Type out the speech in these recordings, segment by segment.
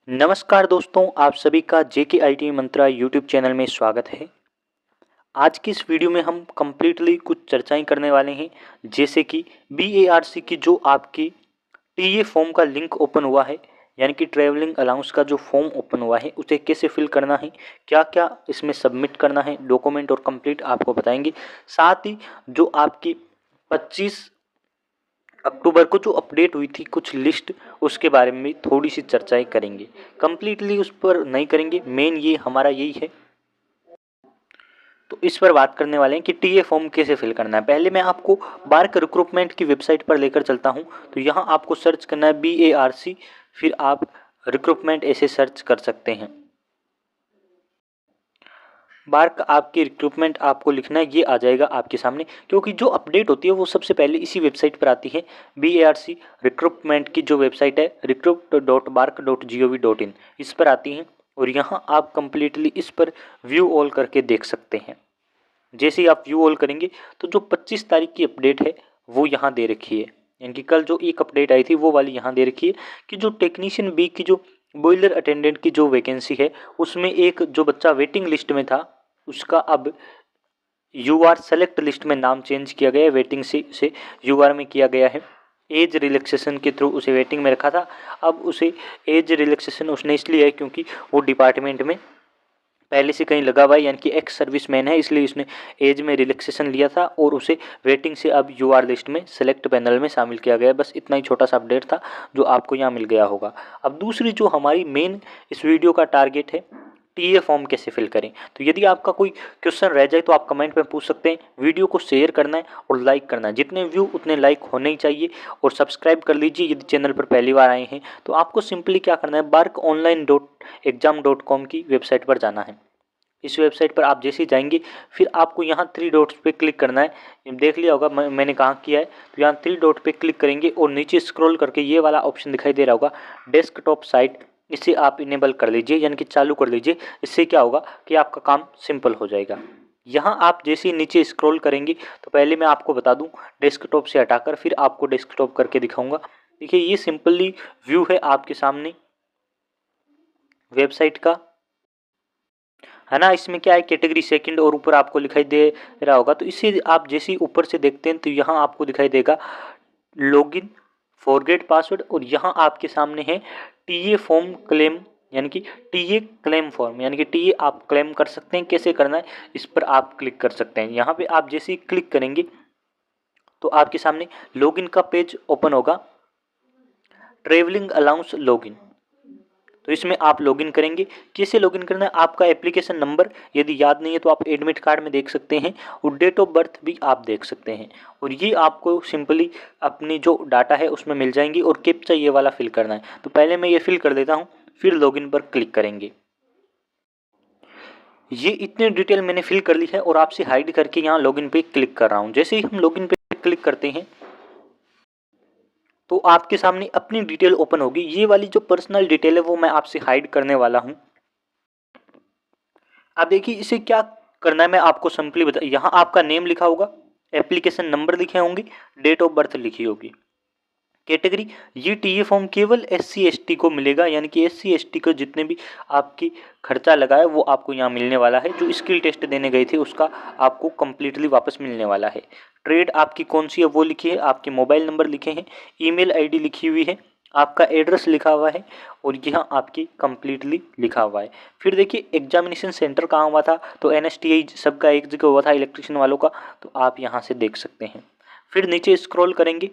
नमस्कार दोस्तों, आप सभी का जेके आईटी मंत्रा यूट्यूब चैनल में स्वागत है। आज की इस वीडियो में हम कम्प्लीटली कुछ चर्चाएं करने वाले हैं, जैसे कि बीएआरसी की जो आपकी टीए फॉर्म का लिंक ओपन हुआ है, यानी कि ट्रैवलिंग अलाउंस का जो फॉर्म ओपन हुआ है उसे कैसे फिल करना है, क्या क्या इसमें सबमिट करना है, डॉक्यूमेंट और कंप्लीट आपको बताएंगे। साथ ही जो आपकी 25 अक्टूबर को जो अपडेट हुई थी कुछ लिस्ट, उसके बारे में भी थोड़ी सी चर्चाएं करेंगे। कंप्लीटली उस पर नहीं करेंगे, मेन ये हमारा यही है। तो इस पर बात करने वाले हैं कि टीए फॉर्म कैसे फिल करना है। पहले मैं आपको बार्क रिक्रूटमेंट की वेबसाइट पर लेकर चलता हूं। तो यहाँ आपको सर्च करना है BARC, फिर आप रिक्रूटमेंट ऐसे सर्च कर सकते हैं। बार्क आपकी रिक्रूटमेंट आपको लिखना है, ये आ जाएगा आपके सामने, क्योंकि जो अपडेट होती है वो सबसे पहले इसी वेबसाइट पर आती है। BARC रिक्रूटमेंट की जो वेबसाइट है recruit.bark.gov.in, इस पर आती है और यहाँ आप कंप्लीटली इस पर व्यू ऑल करके देख सकते हैं। जैसे ही आप व्यू ऑल करेंगे तो जो 25 तारीख की अपडेट है वो यहाँ दे रखी है, यानी कि कल जो एक अपडेट आई थी वो वाली यहाँ दे रखी है कि जो टेक्नीशियन बी की जो बॉयलर अटेंडेंट की जो वैकेंसी है उसमें एक जो बच्चा वेटिंग लिस्ट में था उसका अब यूआर सेलेक्ट लिस्ट में नाम चेंज किया गया है, वेटिंग से यूआर में किया गया है। एज रिलैक्सेशन के थ्रू उसे वेटिंग में रखा था, अब उसे एज रिलैक्सेशन उसने इसलिए है क्योंकि वो डिपार्टमेंट में पहले से कहीं लगा हुआ है, यानी कि एक्स सर्विसमैन है, इसलिए उसने एज में रिलैक्सेशन लिया था और उसे वेटिंग से अब यूआर लिस्ट में सेलेक्ट पैनल में शामिल किया गया है। बस इतना ही छोटा सा अपडेट था जो आपको यहाँ मिल गया होगा। अब दूसरी जो हमारी मेन इस वीडियो का टारगेट है, टीए फॉर्म कैसे फिल करें। तो यदि आपका कोई क्वेश्चन रह जाए तो आप कमेंट में पूछ सकते हैं। वीडियो को शेयर करना है और लाइक करना है, जितने व्यू उतने लाइक होने ही चाहिए। और सब्सक्राइब कर लीजिए यदि चैनल पर पहली बार आए हैं। तो आपको सिंपली क्या करना है, barkonline.exam.com की वेबसाइट पर जाना है। इस वेबसाइट पर आप जैसे ही जाएंगे फिर आपको यहाँ 3 डॉट्स पे क्लिक करना है। देख लिया होगा मैंने कहाँ किया है। तो यहाँ 3 डॉट पे क्लिक करेंगे और नीचे स्क्रॉल करके ये वाला ऑप्शन दिखाई दे रहा होगा डेस्कटॉप साइट, इसे आप इनेबल कर लीजिए, यानी कि चालू कर लीजिए। इससे क्या होगा कि आपका काम सिंपल हो जाएगा। यहाँ आप जैसे ही नीचे स्क्रॉल करेंगे तो पहले मैं आपको बता दूँ, डेस्कटॉप से हटाकर फिर आपको डेस्कटॉप करके दिखाऊंगा। देखिए ये सिंपली व्यू है आपके सामने वेबसाइट का, है ना। इसमें क्या है, कैटेगरी सेकंड और ऊपर आपको दिखाई दे रहा होगा। तो इसे आप जैसे ही ऊपर से देखते हैं तो यहाँ आपको दिखाई देगा लॉगिन, फॉरगेट पासवर्ड, और यहाँ आपके सामने है टीए फॉर्म क्लेम, यानी कि टीए क्लेम फॉर्म, यानी कि टीए आप क्लेम कर सकते हैं। कैसे करना है इस पर आप क्लिक कर सकते हैं। यहाँ पे आप जैसे ही क्लिक करेंगे तो आपके सामने लॉगिन का पेज ओपन होगा, ट्रेवलिंग अलाउंस लॉगिन। तो इसमें आप लॉगिन करेंगे। कैसे लॉगिन करना है, आपका एप्लीकेशन नंबर यदि याद नहीं है तो आप एडमिट कार्ड में देख सकते हैं, और डेट ऑफ बर्थ भी आप देख सकते हैं। और ये आपको सिंपली अपनी जो डाटा है उसमें मिल जाएंगी, और कैप्चा ये वाला फिल करना है। तो पहले मैं ये फिल कर देता हूँ, फिर लॉगिन पर क्लिक करेंगे। ये इतने डिटेल मैंने फिल कर ली है और आपसे हाइड करके यहाँ लॉगिन पे क्लिक कर रहा हूँ। जैसे ही हम लॉगिन पे क्लिक करते हैं तो आपके सामने अपनी डिटेल ओपन होगी। ये वाली जो पर्सनल डिटेल है वो मैं आपसे हाइड करने वाला हूँ। अब देखिए इसे क्या करना है, मैं आपको सिंपली बता, यहाँ आपका नेम लिखा होगा, एप्लीकेशन नंबर लिखे होंगे, डेट ऑफ बर्थ लिखी होगी, कैटेगरी। ये टीए फॉर्म केवल SC ST को मिलेगा, यानी कि SC ST को जितने भी आपकी खर्चा लगा है वो आपको यहाँ मिलने वाला है। जो स्किल टेस्ट देने गए थे उसका आपको कंप्लीटली वापस मिलने वाला है। ट्रेड आपकी कौन सी है वो लिखी है, आपके मोबाइल नंबर लिखे हैं, ईमेल आईडी लिखी हुई है, आपका एड्रेस लिखा हुआ है, और यहाँ आपकी कंप्लीटली लिखा हुआ है। फिर देखिए एग्जामिनेशन सेंटर कहाँ हुआ था, तो NSTI सबका एक जगह हुआ था इलेक्ट्रिशियन वालों का, तो आप यहाँ से देख सकते हैं। फिर नीचे स्क्रॉल करेंगे,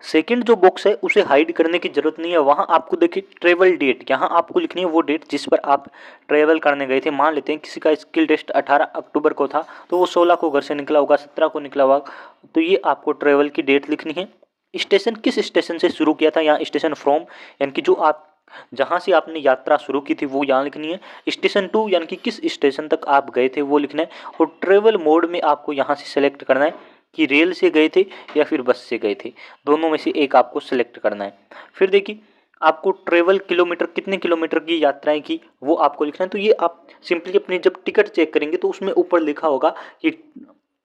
सेकंड जो बॉक्स है उसे हाइड करने की जरूरत नहीं है। वहाँ आपको देखिए ट्रेवल डेट, यहाँ आपको लिखनी है वो डेट जिस पर आप ट्रेवल करने गए थे। मान लेते हैं किसी का स्किल टेस्ट 18 अक्टूबर को था, तो वो 16 को घर से निकला होगा, 17 को निकला होगा, तो ये आपको ट्रेवल की डेट लिखनी है। स्टेशन किस स्टेशन से शुरू किया था, यहाँ स्टेशन फ्रॉम, यानी कि जो आप जहाँ से आपने यात्रा शुरू की थी वो यहाँ लिखनी है। स्टेशन टू, यानी कि किस स्टेशन तक आप गए थे वो लिखना है। और ट्रेवल मोड में आपको यहाँ से सेलेक्ट करना है कि रेल से गए थे या फिर बस से गए थे, दोनों में से एक आपको सेलेक्ट करना है। फिर देखिए आपको ट्रेवल किलोमीटर, कितने किलोमीटर की यात्राएं की वो आपको लिखना है। तो ये आप सिंपली अपनी जब टिकट चेक करेंगे तो उसमें ऊपर लिखा होगा कि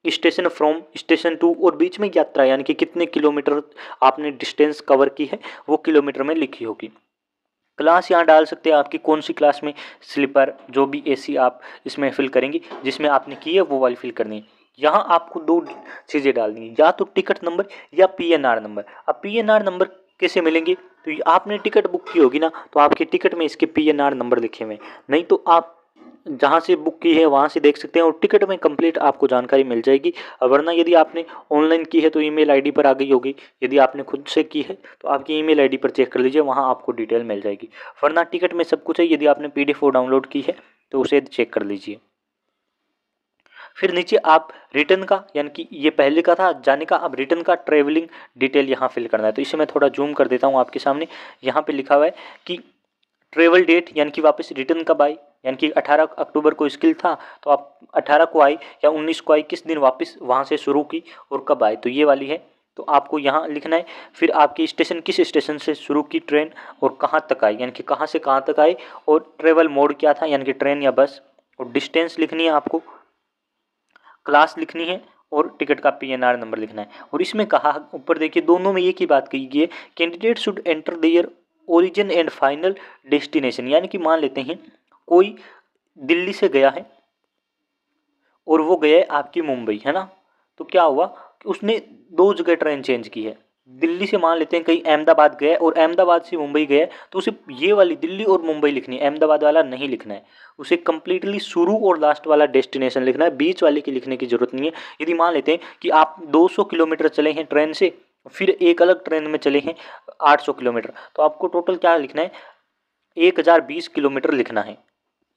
स्टेशन फ्रॉम, स्टेशन टू, और बीच में यात्रा यानी कि कितने किलोमीटर आपने डिस्टेंस कवर की है वो किलोमीटर में लिखी होगी। क्लास यहाँ डाल सकते हैं आपकी कौन सी क्लास में, स्लीपर जो भी एसी आप इसमें फिल करेंगे, जिसमें आपने की है वो वाली फिल करनी है। यहाँ आपको दो चीज़ें डालनी है, या तो टिकट नंबर या पीएनआर नंबर। अब पीएनआर नंबर कैसे मिलेंगे, तो आपने टिकट बुक की होगी ना, तो आपके टिकट में इसके पीएनआर नंबर लिखे हुए हैं, नहीं तो आप जहाँ से बुक की है वहाँ से देख सकते हैं और टिकट में कंप्लीट आपको जानकारी मिल जाएगी। वरना यदि आपने ऑनलाइन की है तो ईमेल आईडी पर आ गई होगी, यदि आपने खुद से की है तो आपकी ईमेल आईडी पर चेक कर लीजिए, वहाँ आपको डिटेल मिल जाएगी। वरना टिकट में सब कुछ है, यदि आपने पीडीएफ डाउनलोड की है तो उसे चेक कर लीजिए। फिर नीचे आप रिटर्न का, यानी कि ये पहले का था जाने का, अब रिटर्न का ट्रेवलिंग डिटेल यहाँ फिल करना है। तो इसे मैं थोड़ा जूम कर देता हूँ आपके सामने। यहाँ पे लिखा हुआ है कि ट्रेवल डेट, यानी कि वापस रिटर्न कब आई, यानी कि 18 अक्टूबर को स्किल था तो आप 18 को आई या 19 को आई, किस दिन वापस वहाँ से शुरू की और कब आए, तो ये वाली है। तो आपको यहाँ लिखना है। फिर आपकी स्टेशन, किस स्टेशन से शुरू की ट्रेन और कहाँ तक आई, यानी कि कहाँ से कहाँ तक आई, और ट्रेवल मोड क्या था, यानी कि ट्रेन या बस, और डिस्टेंस लिखनी है आपको, क्लास लिखनी है और टिकट का पीएनआर नंबर लिखना है। और इसमें कहा ऊपर देखिए दोनों में एक ही बात कही गई है, candidate should enter their origin and final destination. यानी कि मान लेते हैं कोई दिल्ली से गया है और वो गया है आपकी मुंबई, है ना, तो क्या हुआ कि उसने दो जगह ट्रेन चेंज की है। दिल्ली से मान लेते हैं कहीं अहमदाबाद गया और अहमदाबाद से मुंबई गया, तो उसे ये वाली दिल्ली और मुंबई लिखनी है, अहमदाबाद वाला नहीं लिखना है। उसे कंप्लीटली शुरू और लास्ट वाला डेस्टिनेशन लिखना है, बीच वाले की लिखने की जरूरत नहीं है। यदि मान लेते हैं कि आप 200 किलोमीटर चले हैं ट्रेन से, फिर एक अलग ट्रेन में चले हैं 800 किलोमीटर, तो आपको टोटल क्या लिखना है, 1020 किलोमीटर लिखना है।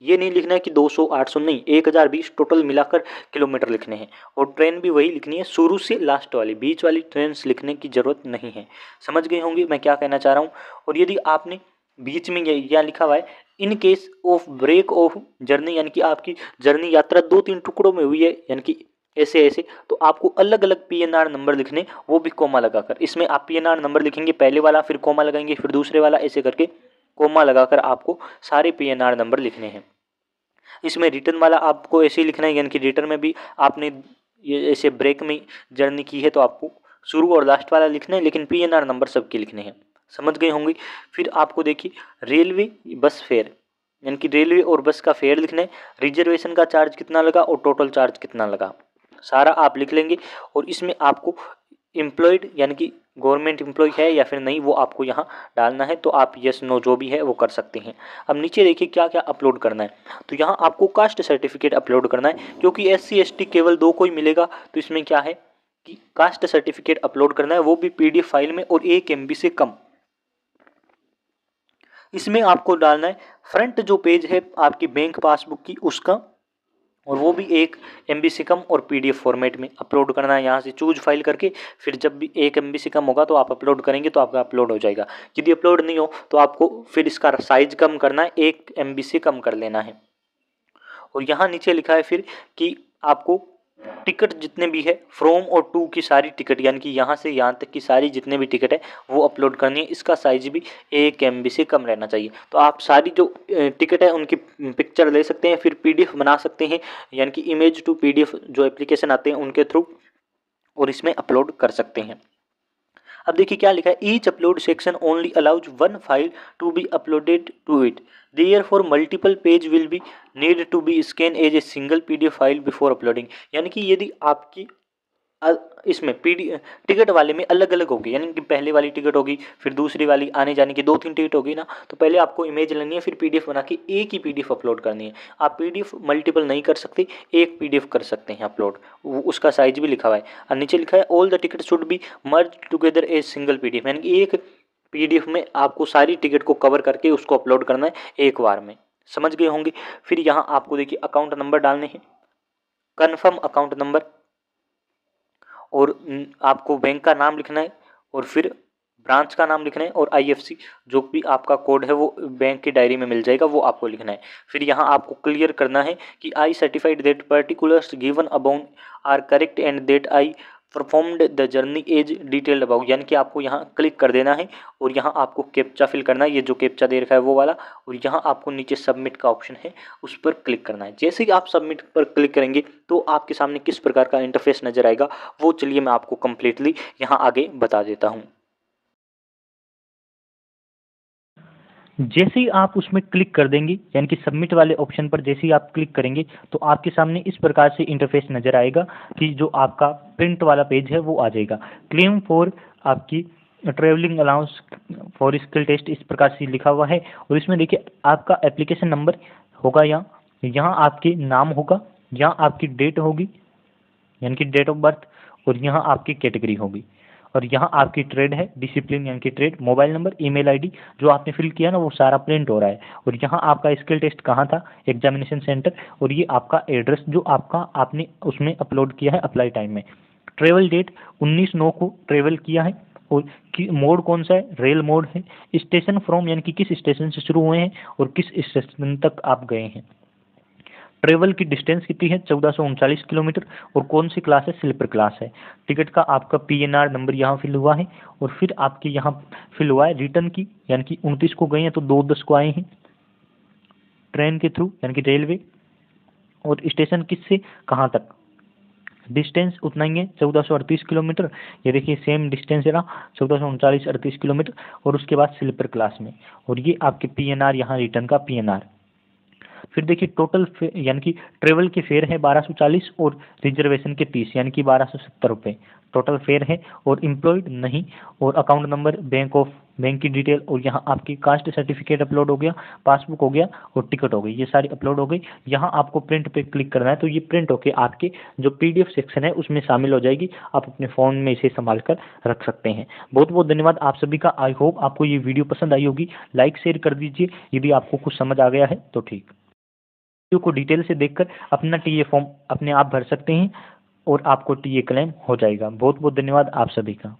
ये नहीं लिखना है कि 200 800 नहीं, 1020 टोटल मिलाकर किलोमीटर लिखने हैं। और ट्रेन भी वही लिखनी है, शुरू से लास्ट वाली, बीच वाली ट्रेन लिखने की ज़रूरत नहीं है। समझ गए होंगे मैं क्या कहना चाह रहा हूँ। और यदि आपने बीच में यह लिखा हुआ है in case of break of journey, यानी कि आपकी जर्नी यात्रा 2-3 टुकड़ों में हुई है, यानी कि ऐसे ऐसे, तो आपको अलग अलग पीएनआर नंबर लिखने, वो भी कोमा लगाकर। इसमें आप पीएनआर नंबर लिखेंगे पहले वाला, फिर कोमा लगाएंगे, फिर दूसरे वाला, ऐसे करके कोमा लगाकर आपको सारे पीएनआर नंबर लिखने हैं। इसमें रिटर्न वाला आपको ऐसे ही लिखना है, यानी कि रिटर्न में भी आपने ये ऐसे ब्रेक में जर्नी की है तो आपको शुरू और लास्ट वाला लिखना है, लेकिन पीएनआर नंबर सबके लिखने हैं। समझ गए होंगे। फिर आपको देखिए रेलवे बस फेयर, यानी कि रेलवे और बस का फेयर लिखना है, रिजर्वेशन का चार्ज कितना लगा और टोटल चार्ज कितना लगा, सारा आप लिख लेंगे। और इसमें आपको एम्प्लॉयड, यानी कि गवर्नमेंट एम्प्लॉय है या फिर नहीं, वो आपको यहाँ डालना है। तो आप यस नो जो भी है वो कर सकते हैं। अब नीचे देखिए क्या क्या अपलोड करना है, तो यहाँ आपको कास्ट सर्टिफिकेट अपलोड करना है, क्योंकि SC ST केवल 2 को ही मिलेगा। तो इसमें क्या है कि कास्ट सर्टिफिकेट अपलोड करना है, वो भी PDF फाइल में और 1 MB से कम। इसमें आपको डालना है फ्रंट जो पेज है आपकी बैंक पासबुक की उसका, और वो भी 1 MB से कम और PDF फॉर्मेट में अपलोड करना है। यहाँ से चूज फाइल करके फिर जब भी 1 MB से कम होगा तो आप अपलोड करेंगे तो आपका अपलोड हो जाएगा। यदि अपलोड नहीं हो तो आपको फिर इसका साइज कम करना है, 1 MB से कम कर लेना है। और यहाँ नीचे लिखा है फिर कि आपको टिकट जितने भी है फ्रॉम और टू की सारी टिकट, यानी कि यहाँ से यहाँ तक की सारी जितने भी टिकट है वो अपलोड करनी है। इसका साइज भी 1 MB से कम रहना चाहिए। तो आप सारी जो टिकट है उनकी पिक्चर ले सकते हैं, फिर PDF बना सकते हैं, यानी कि इमेज टू PDF जो एप्लीकेशन आते हैं उनके थ्रू, और इसमें अपलोड कर सकते हैं। अब देखिए क्या लिखा है, each upload section only allows 1 file to be uploaded to it, therefore multiple page will be need to be scan as a single PDF file before uploading. यानी कि यदि आपकी इसमें टिकट वाले में अलग अलग होगी, यानी कि पहले वाली टिकट होगी, फिर दूसरी वाली आने जाने की 2-3 टिकट होगी ना, तो पहले आपको इमेज लेनी है, फिर PDF बना के एक ही PDF अपलोड करनी है। आप PDF मल्टीपल नहीं कर सकते, एक PDF कर सकते हैं अपलोड, उसका साइज भी लिखा हुआ है। और नीचे लिखा है all the ticket should be merge together A single PDF, यानी कि एक PDF में आपको सारी टिकट को कवर करके उसको अपलोड करना है एक बार में। समझ गए होंगे। फिर यहाँ आपको देखिए अकाउंट नंबर डालने हैं, कन्फर्म अकाउंट नंबर, और आपको बैंक का नाम लिखना है, और फिर ब्रांच का नाम लिखना है, और IFC जो भी आपका कोड है वो बैंक की डायरी में मिल जाएगा, वो आपको लिखना है। फिर यहाँ आपको क्लियर करना है कि I certified that particulars given about are correct and that I performed the journey as detailed about, यानी कि आपको यहाँ क्लिक कर देना है और यहाँ आपको कैप्चा फिल करना है, ये जो कैप्चा दे रखा है वो वाला, और यहाँ आपको नीचे सबमिट का ऑप्शन है उस पर क्लिक करना है। जैसे ही आप सबमिट पर क्लिक करेंगे तो आपके सामने किस प्रकार का इंटरफेस नजर आएगा वो चलिए मैं आपको कंप्लीटली यहाँ आगे बता देता हूँ। जैसे ही आप उसमें क्लिक कर देंगे, यानी कि सबमिट वाले ऑप्शन पर जैसे ही आप क्लिक करेंगे तो आपके सामने इस प्रकार से इंटरफेस नज़र आएगा कि जो आपका प्रिंट वाला पेज है वो आ जाएगा। क्लेम फॉर आपकी travelling allowance for skill test इस प्रकार से लिखा हुआ है। और इसमें देखिए आपका एप्लीकेशन नंबर होगा, यहाँ आपके नाम होगा, यहाँ आपकी डेट होगी यानी कि डेट ऑफ बर्थ, और यहाँ आपकी कैटेगरी होगी, और यहाँ आपकी ट्रेड है, डिसिप्लिन यानी कि trade, mobile number, email ID जो आपने फिल किया ना वो सारा प्रिंट हो रहा है। और यहाँ आपका स्किल टेस्ट कहाँ था, एग्जामिनेशन सेंटर, और ये आपका एड्रेस जो आपने उसमें अपलोड किया है अप्लाई टाइम में। ट्रेवल डेट 19/9 को ट्रेवल किया है, और मोड कौन सा है, रेल मोड है। स्टेशन फ्रॉम यानी कि किस स्टेशन से शुरू हुए हैं और किस स्टेशन तक आप गए हैं। ट्रेवल की डिस्टेंस कितनी है, 1439 किलोमीटर, और कौन सी क्लास है, स्लीपर क्लास है। टिकट का आपका PNR नंबर यहाँ फिल हुआ है, और फिर आपके यहाँ फिल हुआ है रिटर्न की, यानी कि 29 को गए हैं तो 2/10 को आए हैं ट्रेन के थ्रू यानी कि रेलवे, और स्टेशन किस से कहाँ तक, डिस्टेंस उतना ही है 1438 किलोमीटर। ये देखिए सेम डिस्टेंस है ना, 1439 किलोमीटर, और उसके बाद स्लीपर क्लास में, और ये आपके PNR यहाँ रिटर्न का PNR। फिर देखिए टोटल यानी कि ट्रेवल के फेयर है 1240 और रिजर्वेशन के 30 यानी कि 1270 रुपये टोटल फेयर है। और एम्प्लॉयड नहीं, और अकाउंट नंबर, बैंक की डिटेल, और यहाँ आपकी कास्ट सर्टिफिकेट अपलोड हो गया, पासबुक हो गया, और टिकट हो गई, ये सारी अपलोड हो गई। यहाँ आपको प्रिंट पे क्लिक करना है तो ये प्रिंट होके आपके जो PDF सेक्शन है उसमें शामिल हो जाएगी। आप अपने फ़ोन में इसे संभाल कर रख सकते हैं। बहुत बहुत धन्यवाद आप सभी का। आई होप आपको ये वीडियो पसंद आई होगी। लाइक शेयर कर दीजिए यदि आपको कुछ समझ आ गया है तो ठीक। वीडियो को डिटेल से देखकर अपना TA फॉर्म अपने आप भर सकते हैं और आपको TA क्लेम हो जाएगा। बहुत बहुत धन्यवाद आप सभी का।